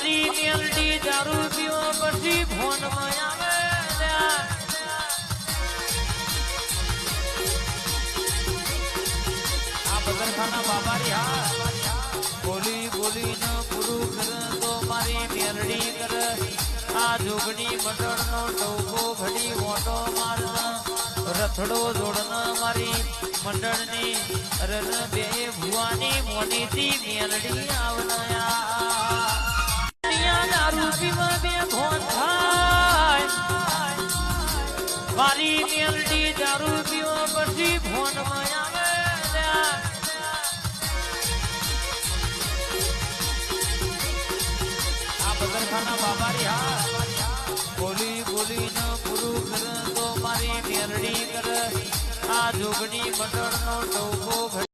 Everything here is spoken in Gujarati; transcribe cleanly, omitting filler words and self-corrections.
મારી મેલડી દારૂ પીવો પછી ફોનમાં આવે આ બગરખાના બાબારી હા બોલી બોલીને પૂરું કરે તો મારી મેલડી કરે આ જોગણી મંડળનો ટોકો ઘડી ઓટો મારને રથડો જોડને મારી મંડળની રન બે ભુવાની મોનીથી મેલડી આવનયા દારૂ પીવા બે ભોન થાય મારી મેલડી દારૂ પીવા પછી ફોનમાં આવે આ બગરખાના બાબારી હા બોલી બોલીને પૂરું કરે તો મારી મેલડી કરે આ જોગણી મંડળનો ટોકો